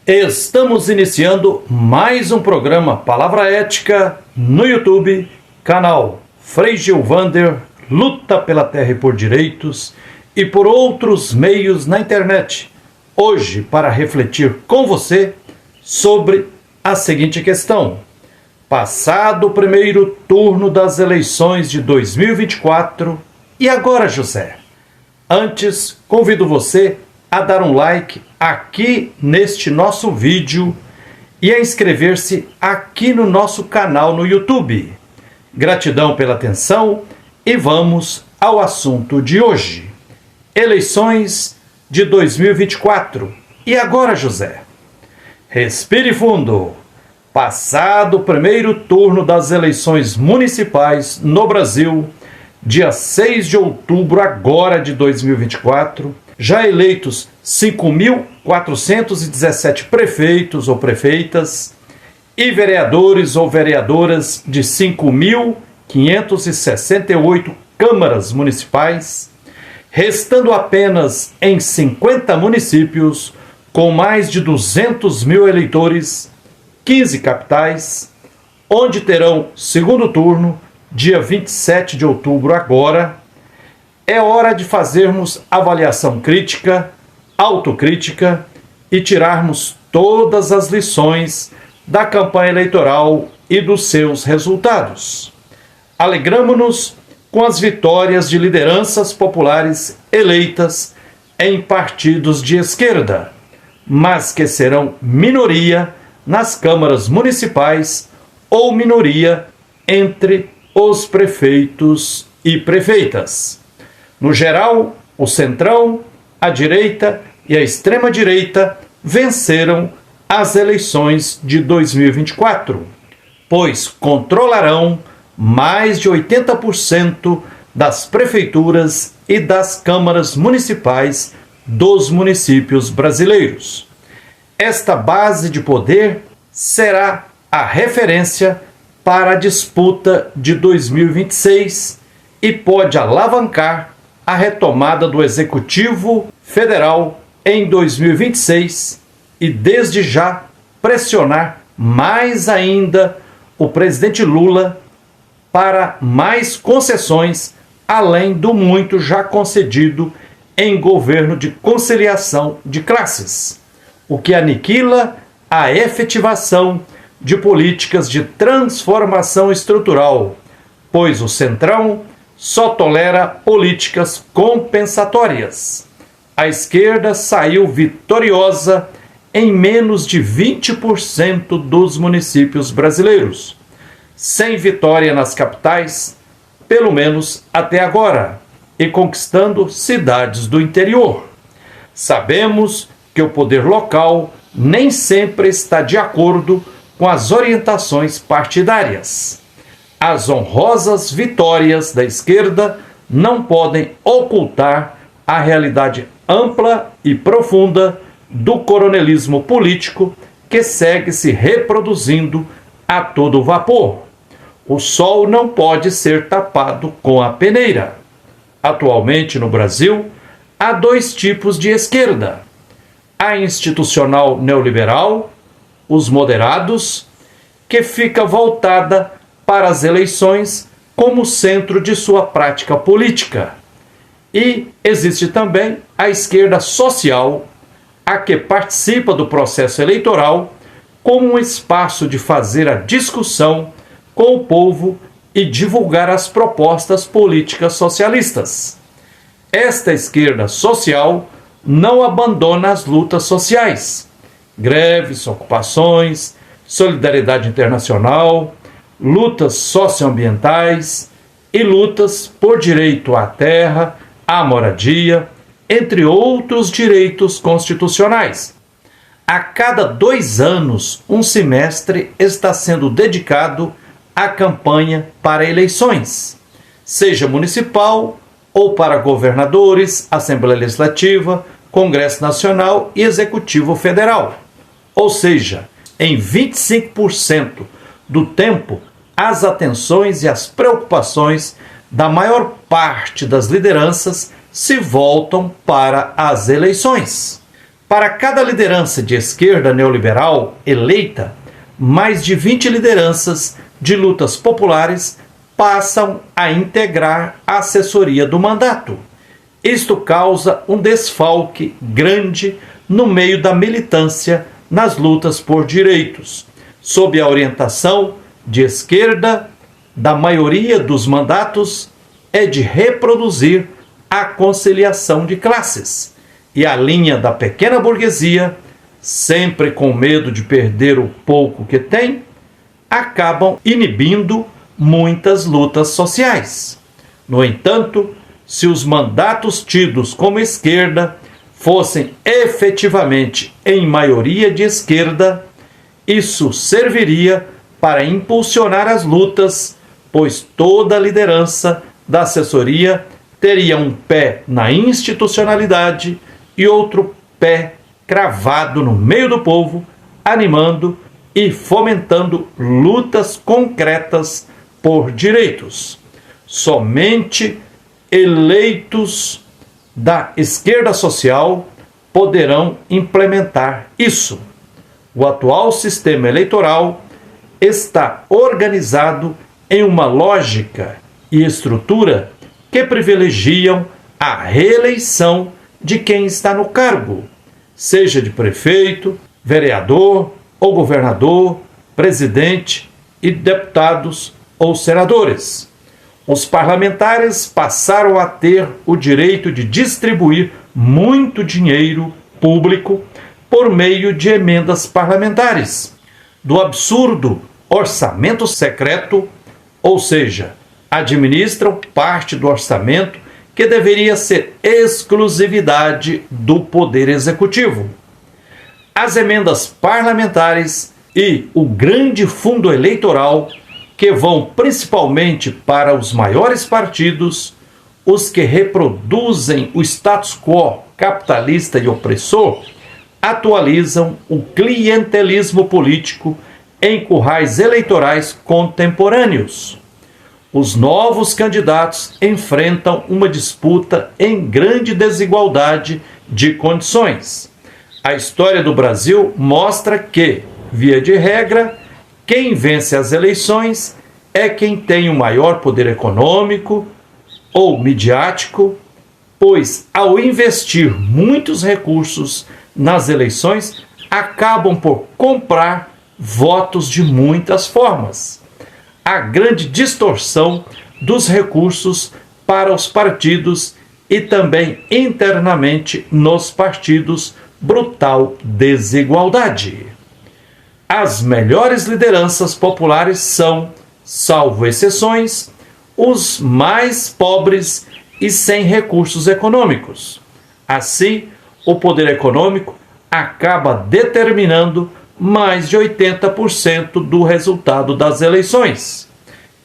Estamos iniciando mais um programa Palavra Ética no YouTube, canal Frei Gilvander, Luta pela Terra e por Direitos e por outros meios na internet. Hoje, para refletir com você sobre a seguinte questão: passado o primeiro turno das eleições de 2024, e agora, José? Antes, convido você a dar um like aqui neste nosso vídeo e a inscrever-se aqui no nosso canal no YouTube. Gratidão pela atenção e vamos ao assunto de hoje. Eleições de 2024. E agora, José? Respire fundo. Passado o primeiro turno das eleições municipais no Brasil, dia 6 de outubro agora de 2024, já eleitos 5.417 prefeitos ou prefeitas e vereadores ou vereadoras de 5.568 câmaras municipais, restando apenas em 50 municípios com mais de 200 mil eleitores, 15 capitais, onde terão segundo turno, dia 27 de outubro agora. É hora de fazermos avaliação crítica, autocrítica e tirarmos todas as lições da campanha eleitoral e dos seus resultados. Alegramo-nos com as vitórias de lideranças populares eleitas em partidos de esquerda, mas que serão minoria nas câmaras municipais ou minoria entre os prefeitos e prefeitas. No geral, o centrão, a direita e a extrema-direita venceram as eleições de 2024, pois controlarão mais de 80% das prefeituras e das câmaras municipais dos municípios brasileiros. Esta base de poder será a referência para a disputa de 2026 e pode alavancar a retomada do Executivo Federal em 2026 e, desde já, pressionar mais ainda o presidente Lula para mais concessões, além do muito já concedido em governo de conciliação de classes, o que aniquila a efetivação de políticas de transformação estrutural, pois o centrão só tolera políticas compensatórias. A esquerda saiu vitoriosa em menos de 20% dos municípios brasileiros, sem vitória nas capitais, pelo menos até agora, e conquistando cidades do interior. Sabemos que o poder local nem sempre está de acordo com as orientações partidárias. As honrosas vitórias da esquerda não podem ocultar a realidade ampla e profunda do coronelismo político que segue se reproduzindo a todo vapor. O sol não pode ser tapado com a peneira. Atualmente no Brasil, há dois tipos de esquerda: a institucional neoliberal, os moderados, que fica voltada para as eleições como centro de sua prática política. E existe também a esquerda social, a que participa do processo eleitoral como um espaço de fazer a discussão com o povo e divulgar as propostas políticas socialistas. Esta esquerda social não abandona as lutas sociais, greves, ocupações, solidariedade internacional, lutas socioambientais e lutas por direito à terra, à moradia, entre outros direitos constitucionais. A cada 2 anos, um semestre está sendo dedicado à campanha para eleições, seja municipal ou para governadores, Assembleia Legislativa, Congresso Nacional e Executivo Federal. Ou seja, em 25% do tempo, as atenções e as preocupações da maior parte das lideranças se voltam para as eleições. Para cada liderança de esquerda neoliberal eleita, mais de 20 lideranças de lutas populares passam a integrar a assessoria do mandato. Isto causa um desfalque grande no meio da militância nas lutas por direitos, sob a orientação de esquerda da maioria dos mandatos é de reproduzir a conciliação de classes, e a linha da pequena burguesia, sempre com medo de perder o pouco que tem, acabam inibindo muitas lutas sociais. No entanto, se os mandatos tidos como esquerda fossem efetivamente em maioria de esquerda, isso serviria para impulsionar as lutas, pois toda a liderança da assessoria teria um pé na institucionalidade e outro pé cravado no meio do povo, animando e fomentando lutas concretas por direitos. Somente eleitos da esquerda social poderão implementar isso. O atual sistema eleitoral está organizado em uma lógica e estrutura que privilegiam a reeleição de quem está no cargo, seja de prefeito, vereador ou governador, presidente e deputados ou senadores. Os parlamentares passaram a ter o direito de distribuir muito dinheiro público por meio de emendas parlamentares, do absurdo orçamento secreto, ou seja, administram parte do orçamento que deveria ser exclusividade do Poder Executivo. As emendas parlamentares e o grande fundo eleitoral, que vão principalmente para os maiores partidos, os que reproduzem o status quo capitalista e opressor, atualizam o clientelismo político em currais eleitorais contemporâneos. Os novos candidatos enfrentam uma disputa em grande desigualdade de condições. A história do Brasil mostra que, via de regra, quem vence as eleições é quem tem o maior poder econômico ou midiático, pois, ao investir muitos recursos nas eleições, acabam por comprar votos de muitas formas. A grande distorção dos recursos para os partidos e também internamente nos partidos, brutal desigualdade. As melhores lideranças populares são, salvo exceções, os mais pobres e sem recursos econômicos. Assim, o poder econômico acaba determinando mais de 80% do resultado das eleições.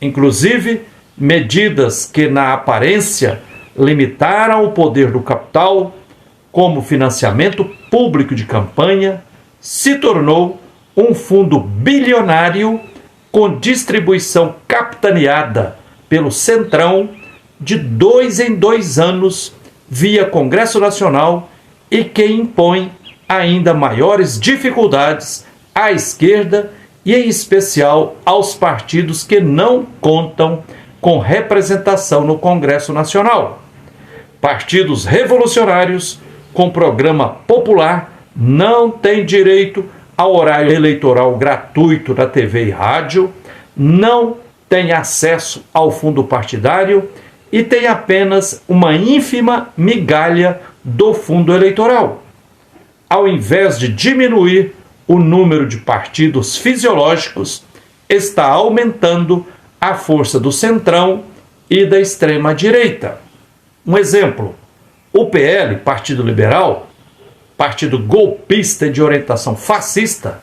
Inclusive, medidas que na aparência limitaram o poder do capital, como financiamento público de campanha, se tornou um fundo bilionário com distribuição capitaneada pelo Centrão de 2 em 2 anos via Congresso Nacional e que impõe ainda maiores dificuldades à esquerda e, em especial, aos partidos que não contam com representação no Congresso Nacional. Partidos revolucionários com programa popular não têm direito ao horário eleitoral gratuito da TV e rádio, não têm acesso ao fundo partidário e têm apenas uma ínfima migalha do fundo eleitoral. Ao invés de diminuir o número de partidos fisiológicos, está aumentando a força do centrão e da extrema-direita. Um exemplo, o PL, Partido Liberal, partido golpista de orientação fascista,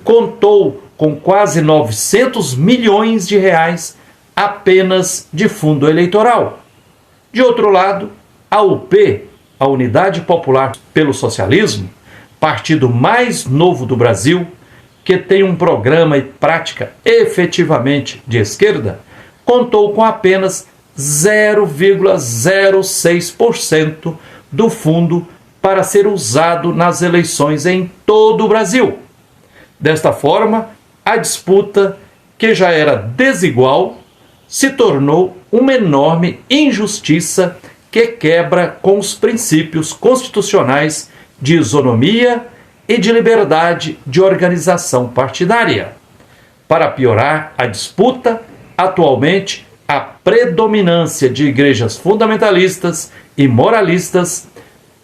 contou com quase 900 milhões de reais apenas de fundo eleitoral. De outro lado, a UP, a Unidade Popular pelo Socialismo, partido mais novo do Brasil, que tem um programa e prática efetivamente de esquerda, contou com apenas 0,06% do fundo para ser usado nas eleições em todo o Brasil. Desta forma, a disputa, que já era desigual, se tornou uma enorme injustiça que quebra com os princípios constitucionais de isonomia e de liberdade de organização partidária. Para piorar a disputa, atualmente, a predominância de igrejas fundamentalistas e moralistas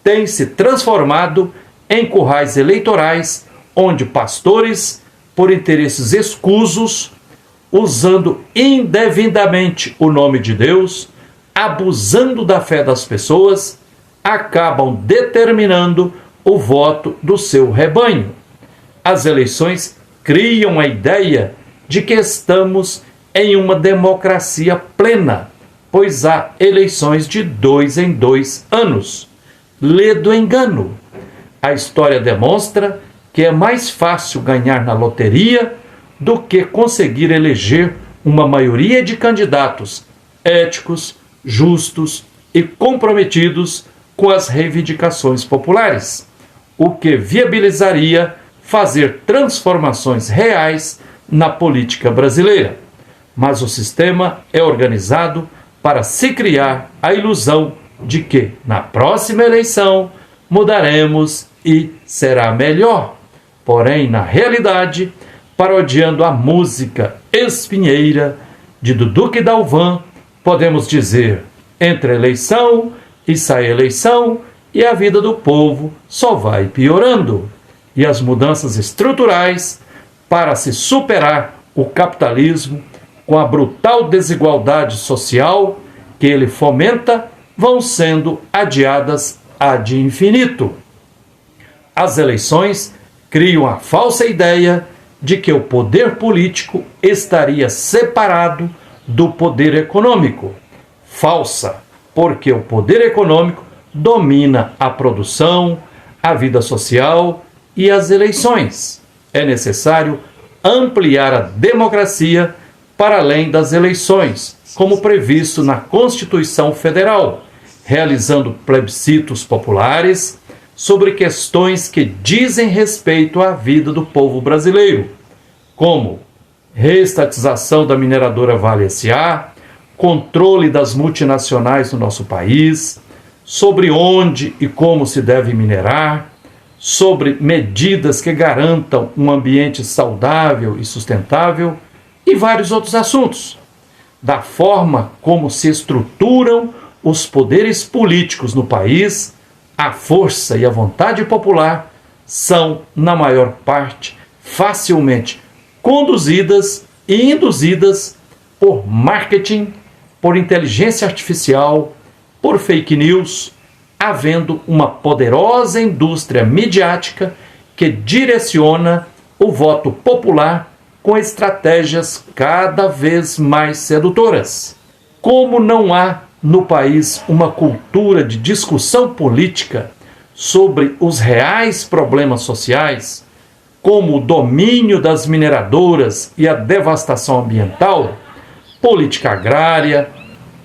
tem se transformado em currais eleitorais, onde pastores, por interesses escusos, usando indevidamente o nome de Deus, abusando da fé das pessoas, acabam determinando o voto do seu rebanho. As eleições criam a ideia de que estamos em uma democracia plena, pois há eleições de 2 em 2 anos. Lê do engano. A história demonstra que é mais fácil ganhar na loteria do que conseguir eleger uma maioria de candidatos éticos, justos e comprometidos com as reivindicações populares, o que viabilizaria fazer transformações reais na política brasileira. Mas o sistema é organizado para se criar a ilusão de que, na próxima eleição, mudaremos e será melhor. Porém, na realidade, parodiando a música Espinheira de Duduque Dalvan, podemos dizer: entre eleição e sai eleição, e a vida do povo só vai piorando. E as mudanças estruturais para se superar o capitalismo com a brutal desigualdade social que ele fomenta vão sendo adiadas ad infinito. As eleições criam a falsa ideia de que o poder político estaria separado do poder econômico. Falsa, porque o poder econômico domina a produção, a vida social e as eleições. É necessário ampliar a democracia para além das eleições, como previsto na Constituição Federal, realizando plebiscitos populares sobre questões que dizem respeito à vida do povo brasileiro, como reestatização da mineradora Vale S.A., controle das multinacionais no nosso país, sobre onde e como se deve minerar, sobre medidas que garantam um ambiente saudável e sustentável e vários outros assuntos. Da forma como se estruturam os poderes políticos no país, a força e a vontade popular são, na maior parte, facilmente conduzidas e induzidas por marketing, por inteligência artificial, por fake news, havendo uma poderosa indústria midiática que direciona o voto popular com estratégias cada vez mais sedutoras. Como não há no país uma cultura de discussão política sobre os reais problemas sociais, como o domínio das mineradoras e a devastação ambiental, política agrária,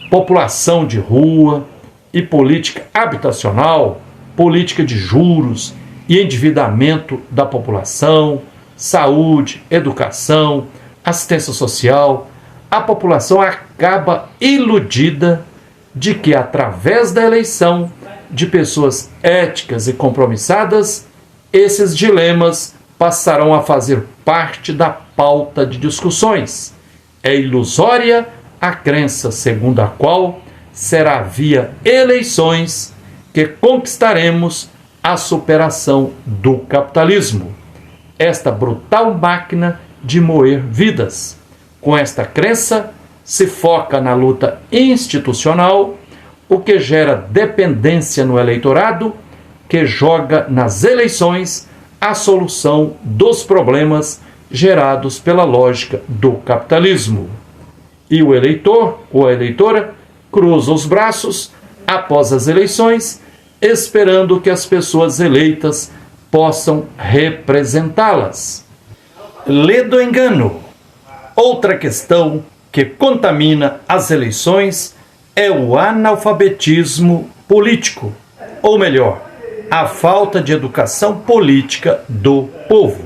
população de rua e política habitacional, política de juros e endividamento da população, saúde, educação, assistência social, a população acaba iludida de que, através da eleição de pessoas éticas e compromissadas, esses dilemas passarão a fazer parte da pauta de discussões. É ilusória a crença segundo a qual será via eleições que conquistaremos a superação do capitalismo, esta brutal máquina de moer vidas. Com esta crença, se foca na luta institucional, o que gera dependência no eleitorado, que joga nas eleições a solução dos problemas gerados pela lógica do capitalismo. E o eleitor ou a eleitora cruza os braços após as eleições, esperando que as pessoas eleitas possam representá-las. Lê do engano. Outra questão que contamina as eleições é o analfabetismo político, ou melhor, a falta de educação política do povo.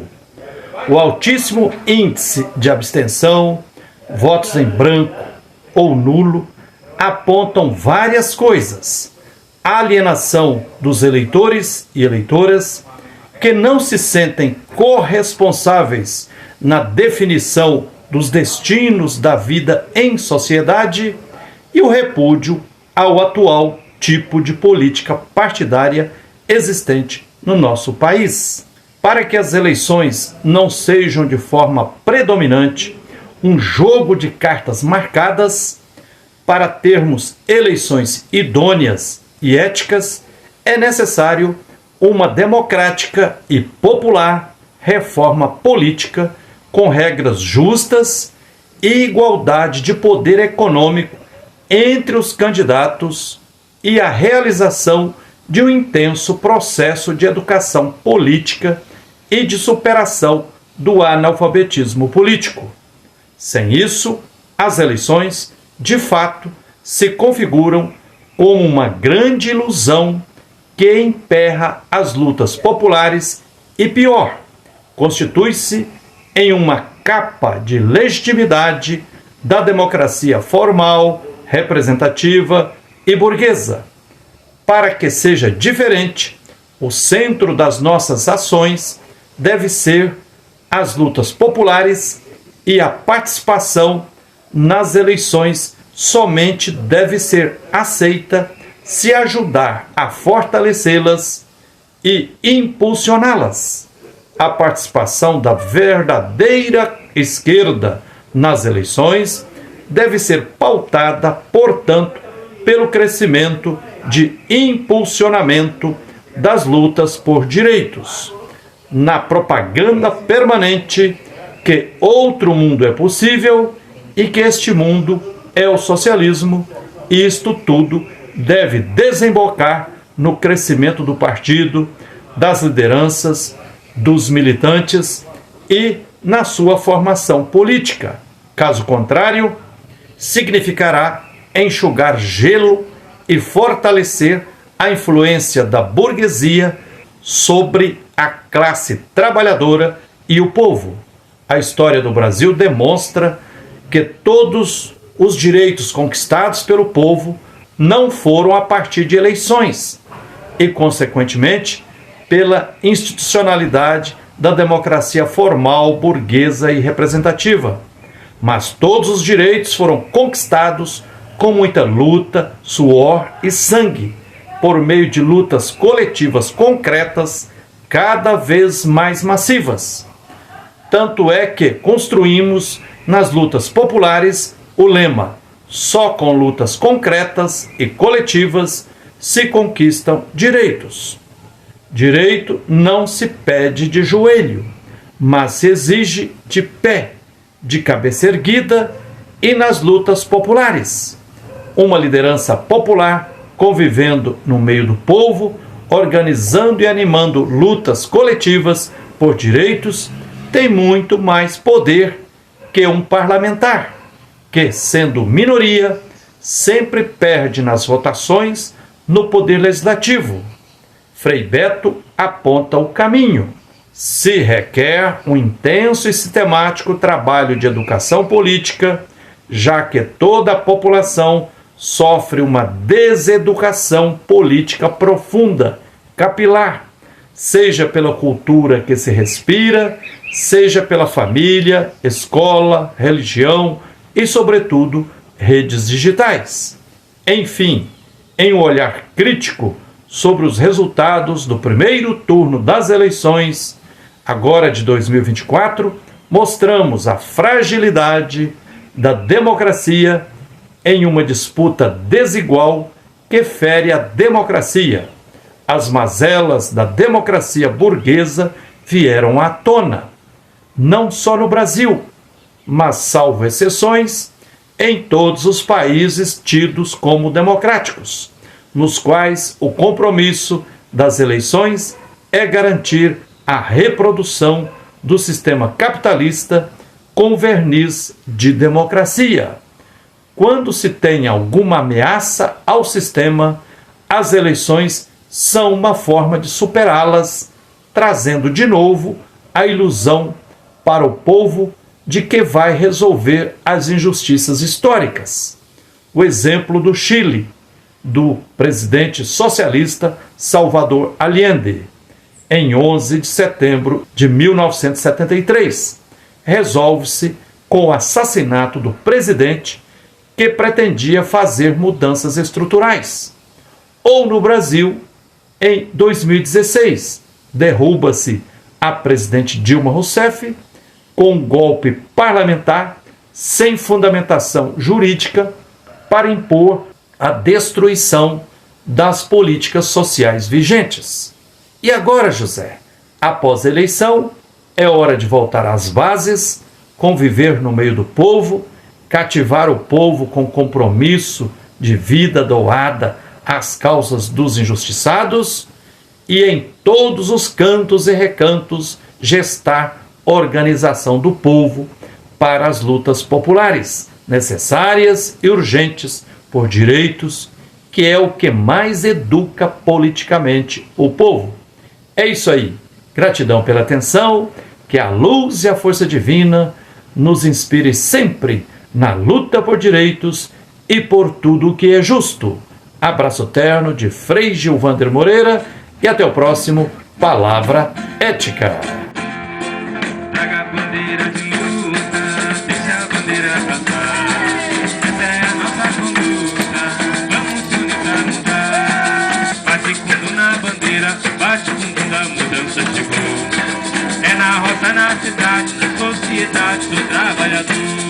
O altíssimo índice de abstenção, votos em branco ou nulo apontam várias coisas. A alienação dos eleitores e eleitoras que não se sentem corresponsáveis na definição dos destinos da vida em sociedade e o repúdio ao atual tipo de política partidária existente no nosso país. Para que as eleições não sejam de forma predominante um jogo de cartas marcadas, para termos eleições idôneas e éticas, é necessário uma democrática e popular reforma política com regras justas e igualdade de poder econômico entre os candidatos e a realização de um intenso processo de educação política e de superação do analfabetismo político. Sem isso, as eleições, de fato, se configuram como uma grande ilusão que emperra as lutas populares e, pior, constitui-se em uma capa de legitimidade da democracia formal, representativa e burguesa. Para que seja diferente, o centro das nossas ações deve ser as lutas populares e a participação nas eleições somente deve ser aceita se ajudar a fortalecê-las e impulsioná-las. A participação da verdadeira esquerda nas eleições deve ser pautada, portanto, pelo crescimento de impulsionamento das lutas por direitos, na propaganda permanente que outro mundo é possível e que este mundo é o socialismo, e isto tudo deve desembocar no crescimento do partido, das lideranças, dos militantes e na sua formação política. Caso contrário, significará enxugar gelo e fortalecer a influência da burguesia sobre a classe trabalhadora e o povo. A história do Brasil demonstra que todos os direitos conquistados pelo povo não foram a partir de eleições e, consequentemente, pela institucionalidade da democracia formal, burguesa e representativa. Mas todos os direitos foram conquistados com muita luta, suor e sangue, por meio de lutas coletivas concretas, cada vez mais massivas. Tanto é que construímos nas lutas populares o lema: só com lutas concretas e coletivas se conquistam direitos. Direito não se pede de joelho, mas se exige de pé, de cabeça erguida e nas lutas populares. Uma liderança popular convivendo no meio do povo, organizando e animando lutas coletivas por direitos, tem muito mais poder que um parlamentar, que, sendo minoria, sempre perde nas votações no poder legislativo. Frei Beto aponta o caminho. Se requer um intenso e sistemático trabalho de educação política, já que toda a população sofre uma deseducação política profunda, capilar, seja pela cultura que se respira, seja pela família, escola, religião e, sobretudo, redes digitais. Enfim, em um olhar crítico sobre os resultados do primeiro turno das eleições, agora de 2024, mostramos a fragilidade da democracia em uma disputa desigual que fere a democracia. As mazelas da democracia burguesa vieram à tona, não só no Brasil, mas, salvo exceções, em todos os países tidos como democráticos, nos quais o compromisso das eleições é garantir a reprodução do sistema capitalista com verniz de democracia. Quando se tem alguma ameaça ao sistema, as eleições são uma forma de superá-las, trazendo de novo a ilusão para o povo de que vai resolver as injustiças históricas. O exemplo do Chile, do presidente socialista Salvador Allende, em 11 de setembro de 1973, resolve-se com o assassinato do presidente que pretendia fazer mudanças estruturais. Ou no Brasil, em 2016, derruba-se a presidente Dilma Rousseff com um golpe parlamentar sem fundamentação jurídica para impor a destruição das políticas sociais vigentes. E agora, José, após a eleição, é hora de voltar às bases, conviver no meio do povo, cativar o povo com compromisso de vida doada às causas dos injustiçados e em todos os cantos e recantos gestar organização do povo para as lutas populares, necessárias e urgentes por direitos, que é o que mais educa politicamente o povo. É isso aí. Gratidão pela atenção, que a luz e a força divina nos inspire sempre na luta por direitos e por tudo o que é justo. Abraço terno de Frei Gilvander Moreira e até o próximo Palavra Ética. Traga a bandeira de luta, deixa a bandeira cantar. Essa é a nossa conduta, vamos se unir pra mudar. Bate fundo na bandeira, bate fundo da mudança chegou. É na roça, na cidade, na sociedade do trabalhador.